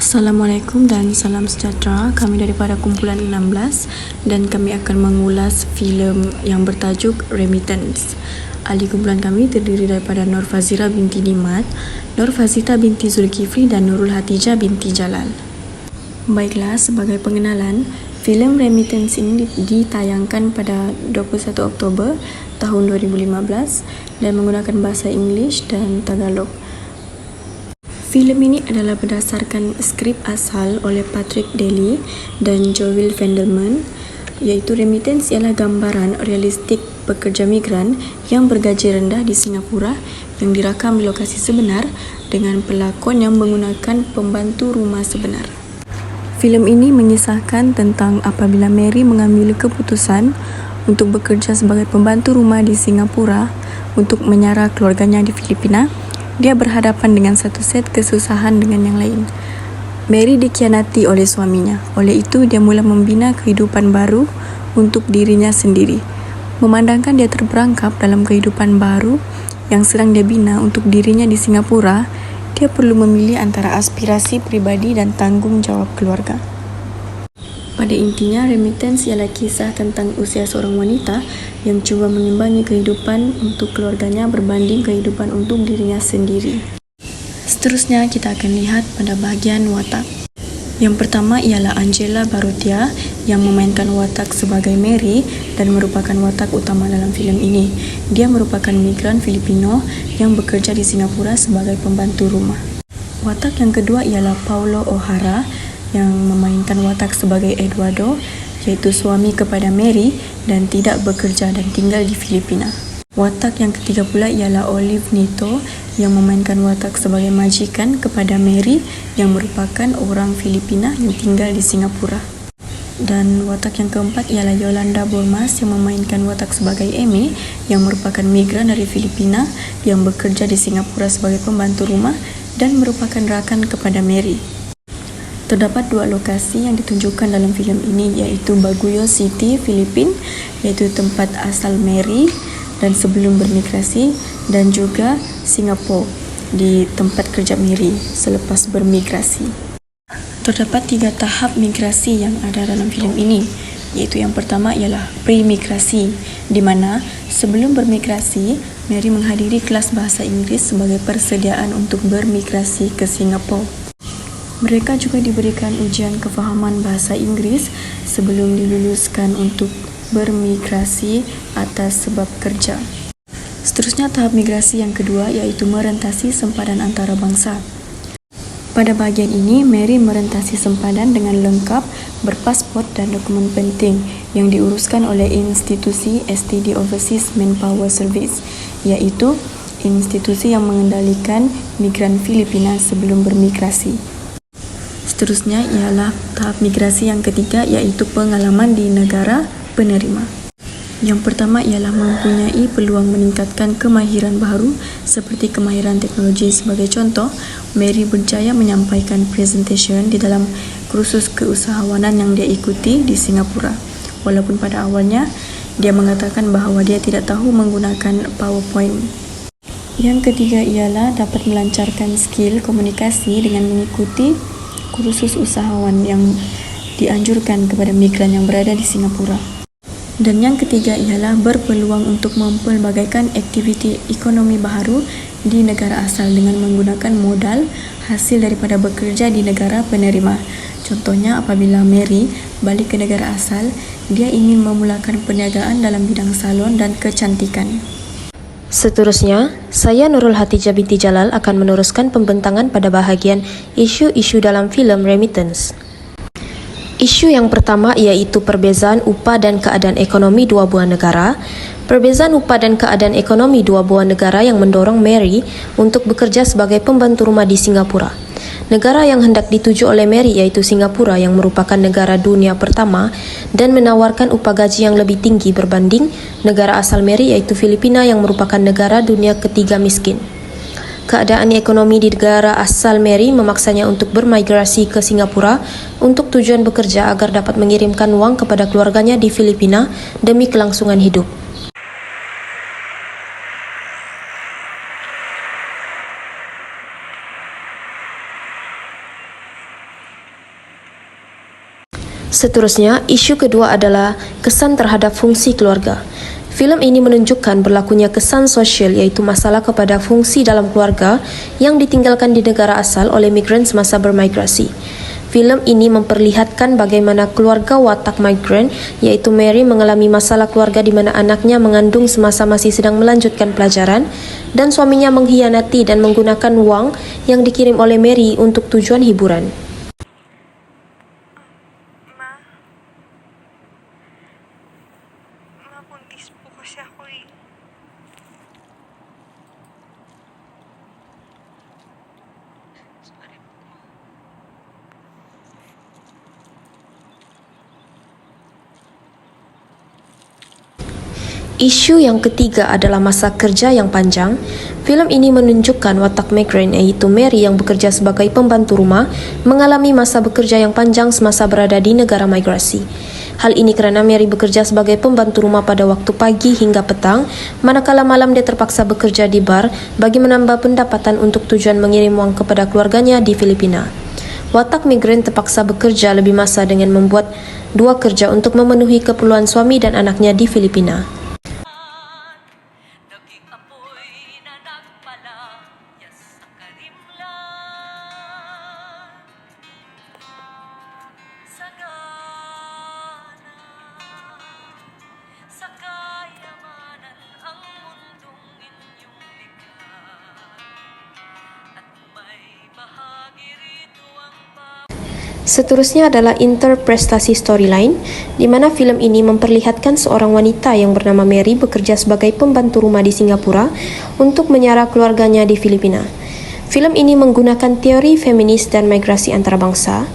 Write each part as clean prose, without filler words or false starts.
Assalamualaikum dan salam sejahtera. Kami daripada kumpulan 16 dan kami akan mengulas filem yang bertajuk Remittance. Ahli kumpulan kami terdiri daripada Nur Fazira binti Nimat, Nur Fazita binti Zulkifli dan Nurul Hatijah binti Jalal. Baiklah, sebagai pengenalan, filem Remittance ini ditayangkan pada 21 Oktober tahun 2015 dan menggunakan bahasa Inggeris dan Tagalog. Filem ini adalah berdasarkan skrip asal oleh Patrick Daly dan Joel Vendelman, iaitu Remittance ialah gambaran realistik pekerja migran yang bergaji rendah di Singapura yang dirakam di lokasi sebenar dengan pelakon yang menggunakan pembantu rumah sebenar. Filem ini mengisahkan tentang apabila Mary mengambil keputusan untuk bekerja sebagai pembantu rumah di Singapura untuk menyara keluarganya di Filipina. Dia berhadapan dengan satu set kesusahan dengan yang lain. Mary dikhianati oleh suaminya. Oleh itu, dia mula membina kehidupan baru untuk dirinya sendiri. Memandangkan dia terperangkap dalam kehidupan baru yang sedang dia bina untuk dirinya di Singapura, dia perlu memilih antara aspirasi pribadi dan tanggung jawab keluarga. Pada intinya, Remittance ialah kisah tentang usia seorang wanita yang cuba mengimbangi kehidupan untuk keluarganya berbanding kehidupan untuk dirinya sendiri. Seterusnya, kita akan lihat pada bahagian watak. Yang pertama ialah Angela Barotia yang memainkan watak sebagai Mary dan merupakan watak utama dalam filem ini. Dia merupakan migran Filipino yang bekerja di Singapura sebagai pembantu rumah. Watak yang kedua ialah Paulo O'Hara yang memainkan watak sebagai Eduardo, iaitu suami kepada Mary dan tidak bekerja dan tinggal di Filipina. Watak yang ketiga pula ialah Olive Nito yang memainkan watak sebagai majikan kepada Mary yang merupakan orang Filipina yang tinggal di Singapura. Dan watak yang keempat ialah Yolanda Bormas yang memainkan watak sebagai Amy yang merupakan migran dari Filipina yang bekerja di Singapura sebagai pembantu rumah dan merupakan rakan kepada Mary. Terdapat dua lokasi yang ditunjukkan dalam filem ini, iaitu Baguio City, Filipina, iaitu tempat asal Mary dan sebelum bermigrasi, dan juga Singapura di tempat kerja Mary selepas bermigrasi. Terdapat 3 tahap migrasi yang ada dalam filem ini, iaitu yang pertama ialah pre-migrasi, di mana sebelum bermigrasi, Mary menghadiri kelas bahasa Inggeris sebagai persediaan untuk bermigrasi ke Singapura. Mereka juga diberikan ujian kefahaman bahasa Inggeris sebelum diluluskan untuk bermigrasi atas sebab kerja. Seterusnya, tahap migrasi yang kedua iaitu merentasi sempadan antarabangsa. Pada bahagian ini, Mary merentasi sempadan dengan lengkap berpasport dan dokumen penting yang diuruskan oleh institusi STD Overseas Manpower Service, iaitu institusi yang mengendalikan migran Filipina sebelum bermigrasi. Seterusnya ialah tahap migrasi yang ketiga, iaitu pengalaman di negara penerima. Yang pertama ialah mempunyai peluang meningkatkan kemahiran baru seperti kemahiran teknologi. Sebagai contoh, Mary berjaya menyampaikan presentation di dalam kursus keusahawanan yang dia ikuti di Singapura. Walaupun pada awalnya dia mengatakan bahawa dia tidak tahu menggunakan PowerPoint. Yang ketiga ialah dapat melancarkan skill komunikasi dengan mengikuti kursus usahawan yang dianjurkan kepada migran yang berada di Singapura. Dan yang ketiga ialah berpeluang untuk mempelbagaikan aktiviti ekonomi baharu di negara asal dengan menggunakan modal hasil daripada bekerja di negara penerima. Contohnya, apabila Mary balik ke negara asal, dia ingin memulakan perniagaan dalam bidang salon dan kecantikan. Seterusnya, saya Nurul Hatijah binti Jalal akan meneruskan pembentangan pada bahagian isu-isu dalam filem Remittance. Isu yang pertama iaitu perbezaan upah dan keadaan ekonomi dua buah negara. Perbezaan upah dan keadaan ekonomi dua buah negara yang mendorong Mary untuk bekerja sebagai pembantu rumah di Singapura. Negara yang hendak dituju oleh Mary iaitu Singapura yang merupakan negara dunia pertama dan menawarkan upah gaji yang lebih tinggi berbanding negara asal Mary iaitu Filipina yang merupakan negara dunia ketiga miskin. Keadaan ekonomi di negara asal Mary memaksanya untuk bermigrasi ke Singapura untuk tujuan bekerja agar dapat mengirimkan wang kepada keluarganya di Filipina demi kelangsungan hidup. Seterusnya, isu kedua adalah kesan terhadap fungsi keluarga. Filem ini menunjukkan berlakunya kesan sosial iaitu masalah kepada fungsi dalam keluarga yang ditinggalkan di negara asal oleh migran semasa bermigrasi. Filem ini memperlihatkan bagaimana keluarga watak migran iaitu Mary mengalami masalah keluarga di mana anaknya mengandung semasa masih sedang melanjutkan pelajaran dan suaminya mengkhianati dan menggunakan wang yang dikirim oleh Mary untuk tujuan hiburan. Buntis po kasi ako eh. Sorry po, ma. Isu yang ketiga adalah masa kerja yang panjang. Filem ini menunjukkan watak migran iaitu Mary yang bekerja sebagai pembantu rumah mengalami masa bekerja yang panjang semasa berada di negara migrasi. Hal ini kerana Mary bekerja sebagai pembantu rumah pada waktu pagi hingga petang, manakala malam dia terpaksa bekerja di bar bagi menambah pendapatan untuk tujuan mengirim wang kepada keluarganya di Filipina. Watak migran terpaksa bekerja lebih masa dengan membuat dua kerja untuk memenuhi keperluan suami dan anaknya di Filipina. Naging apoy na nagpalayas sa karimlan. Sagana sa kayamanan ang mundong inyong likha. At may bahagi rito ang Seterusnya adalah interprestasi storyline, di mana filem ini memperlihatkan seorang wanita yang bernama Mary bekerja sebagai pembantu rumah di Singapura untuk menyara keluarganya di Filipina. Filem ini menggunakan teori feminis dan migrasi antarabangsa,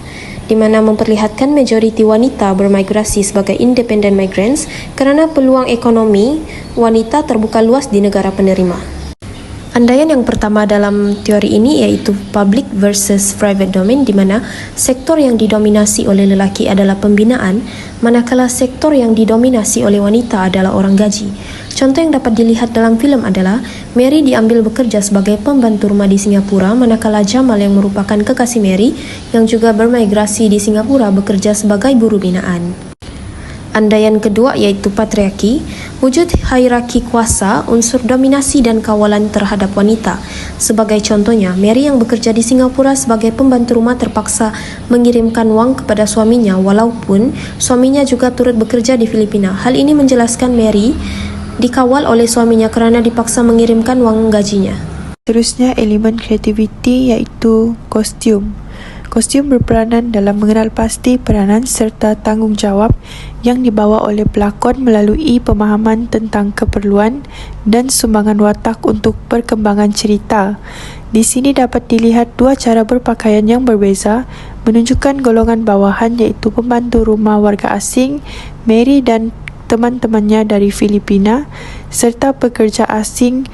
di mana memperlihatkan majoriti wanita bermigrasi sebagai independent migrants kerana peluang ekonomi wanita terbuka luas di negara penerima. Andaian yang pertama dalam teori ini iaitu public versus private domain, di mana sektor yang didominasi oleh lelaki adalah pembinaan, manakala sektor yang didominasi oleh wanita adalah orang gaji. Contoh yang dapat dilihat dalam filem adalah Mary diambil bekerja sebagai pembantu rumah di Singapura, manakala Jamal yang merupakan kekasih Mary yang juga bermigrasi di Singapura bekerja sebagai buruh binaan. Andaian kedua iaitu patriarki, wujud hierarki kuasa, unsur dominasi dan kawalan terhadap wanita. Sebagai contohnya, Mary yang bekerja di Singapura sebagai pembantu rumah terpaksa mengirimkan wang kepada suaminya walaupun suaminya juga turut bekerja di Filipina. Hal ini menjelaskan Mary dikawal oleh suaminya kerana dipaksa mengirimkan wang gajinya. Seterusnya, elemen kreativiti iaitu kostum. Kostum berperanan dalam mengenal pasti peranan serta tanggungjawab yang dibawa oleh pelakon melalui pemahaman tentang keperluan dan sumbangan watak untuk perkembangan cerita. Di sini dapat dilihat dua cara berpakaian yang berbeza, menunjukkan golongan bawahan iaitu pembantu rumah warga asing, Mary dan teman-temannya dari Filipina, serta pekerja asing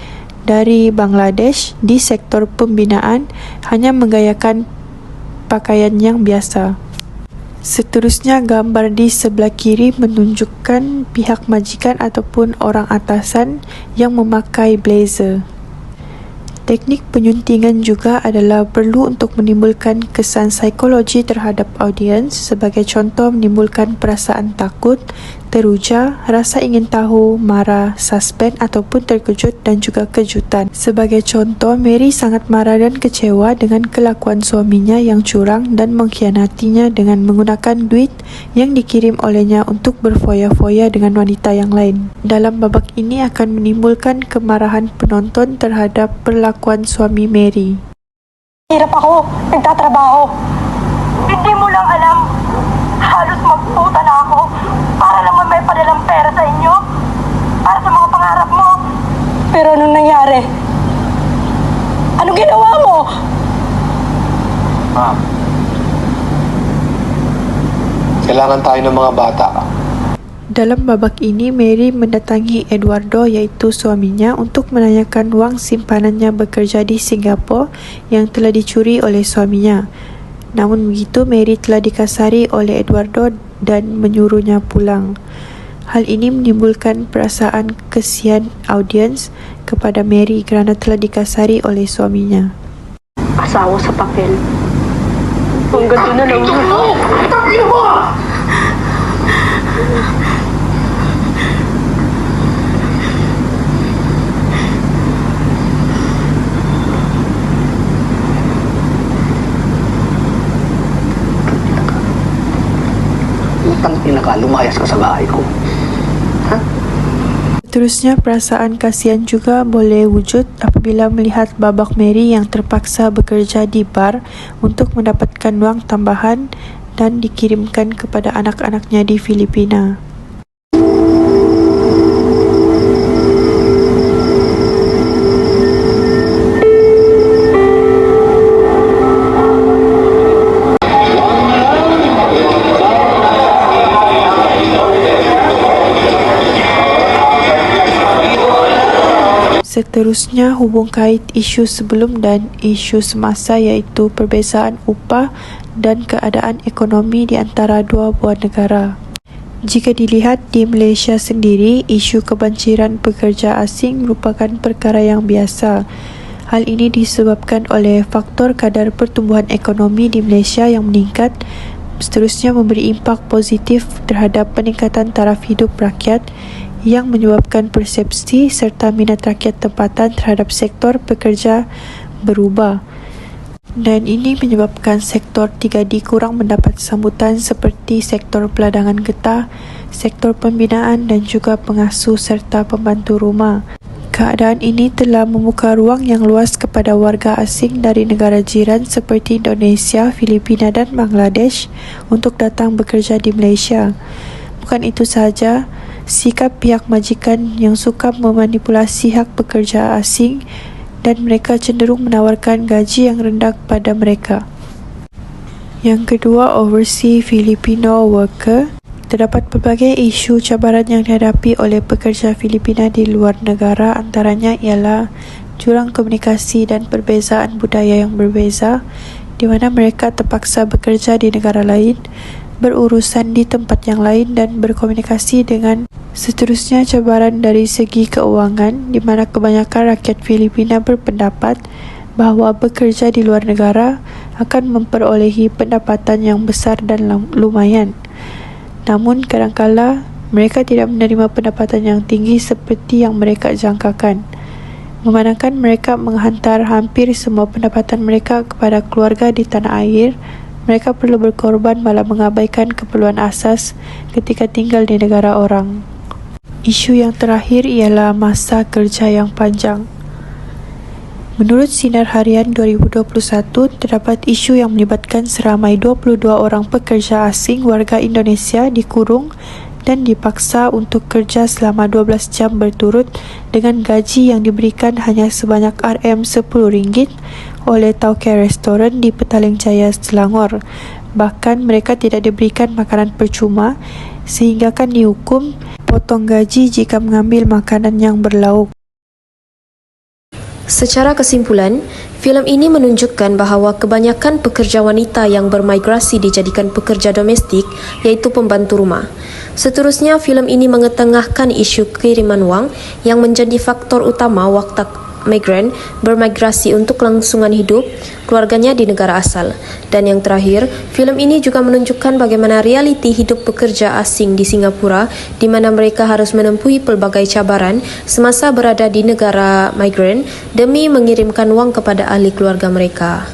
dari Bangladesh di sektor pembinaan hanya menggayakan pakaian yang biasa. Seterusnya, gambar di sebelah kiri menunjukkan pihak majikan ataupun orang atasan yang memakai blazer. Teknik penyuntingan juga adalah perlu untuk menimbulkan kesan psikologi terhadap audiens, sebagai contoh menimbulkan perasaan takut, teruja, rasa ingin tahu, marah, suspense ataupun terkejut dan juga kejutan. Sebagai contoh, Mary sangat marah dan kecewa dengan kelakuan suaminya yang curang dan mengkhianatinya dengan menggunakan duit yang dikirim olehnya untuk berfoya-foya dengan wanita yang lain. Dalam babak ini akan menimbulkan kemarahan penonton terhadap perlakuan suami Mary. Hirap ako, nagtatrabaho. Hindi mo lang alam, halos magputa na ako para naman may padalang pera sa inyo, para sa mga pangarap mo. Pero anong nangyari? Anong ginawa mo? Ma'am, kailangan tayo ng mga bata. Dalam babak ini, Mary mendatangi Eduardo iaitu suaminya untuk menanyakan wang simpanannya bekerja di Singapura yang telah dicuri oleh suaminya. Namun begitu, Mary telah dikasari oleh Eduardo dan menyuruhnya pulang. Hal ini menimbulkan perasaan kesian audiens kepada Mary kerana telah dikasari oleh suaminya. Asawa sa papel. Ang ganda na naman. Utang pinaka, lumayas ka sa bahay ko. Seterusnya, perasaan kasihan juga boleh wujud apabila melihat babak Mary yang terpaksa bekerja di bar untuk mendapatkan wang tambahan dan dikirimkan kepada anak-anaknya di Filipina. Seterusnya, hubung kait isu sebelum dan isu semasa iaitu perbezaan upah dan keadaan ekonomi di antara dua buah negara. Jika dilihat di Malaysia sendiri, isu kebanjiran pekerja asing merupakan perkara yang biasa. Hal ini disebabkan oleh faktor kadar pertumbuhan ekonomi di Malaysia yang meningkat, seterusnya memberi impak positif terhadap peningkatan taraf hidup rakyat yang menyebabkan persepsi serta minat rakyat tempatan terhadap sektor pekerja berubah. Dan ini menyebabkan sektor 3D kurang mendapat sambutan seperti sektor peladangan getah, sektor pembinaan dan juga pengasuh serta pembantu rumah. Keadaan ini telah membuka ruang yang luas kepada warga asing dari negara jiran seperti Indonesia, Filipina dan Bangladesh untuk datang bekerja di Malaysia. Bukan itu sahaja, sikap pihak majikan yang suka memanipulasi hak pekerja asing dan mereka cenderung menawarkan gaji yang rendah kepada mereka. Yang kedua, overseas Filipino worker. Terdapat pelbagai isu cabaran yang dihadapi oleh pekerja Filipina di luar negara, antaranya ialah jurang komunikasi dan perbezaan budaya yang berbeza, di mana mereka terpaksa bekerja di negara lain, berurusan di tempat yang lain dan berkomunikasi dengan. Seterusnya, cabaran dari segi keuangan, di mana kebanyakan rakyat Filipina berpendapat bahawa bekerja di luar negara akan memperolehi pendapatan yang besar dan lumayan. Namun kadangkala mereka tidak menerima pendapatan yang tinggi seperti yang mereka jangkakan. Memandangkan mereka menghantar hampir semua pendapatan mereka kepada keluarga di tanah air, mereka perlu berkorban malah mengabaikan keperluan asas ketika tinggal di negara orang. Isu yang terakhir ialah masa kerja yang panjang. Menurut Sinar Harian 2021, terdapat isu yang melibatkan seramai 22 orang pekerja asing warga Indonesia dikurung dan dipaksa untuk kerja selama 12 jam berturut dengan gaji yang diberikan hanya sebanyak RM10 oleh tauke restoran di Petaling Jaya, Selangor. Bahkan mereka tidak diberikan makanan percuma sehingga kan dihukum potong gaji jika mengambil makanan yang berlauk. Secara kesimpulan, filem ini menunjukkan bahawa kebanyakan pekerja wanita yang bermigrasi dijadikan pekerja domestik, iaitu pembantu rumah. Seterusnya, filem ini mengetengahkan isu kiriman wang yang menjadi faktor utama waktu migran bermigrasi untuk kelangsungan hidup keluarganya di negara asal. Dan yang terakhir, filem ini juga menunjukkan bagaimana realiti hidup pekerja asing di Singapura, di mana mereka harus menempuhi pelbagai cabaran semasa berada di negara migran demi mengirimkan wang kepada ahli keluarga mereka.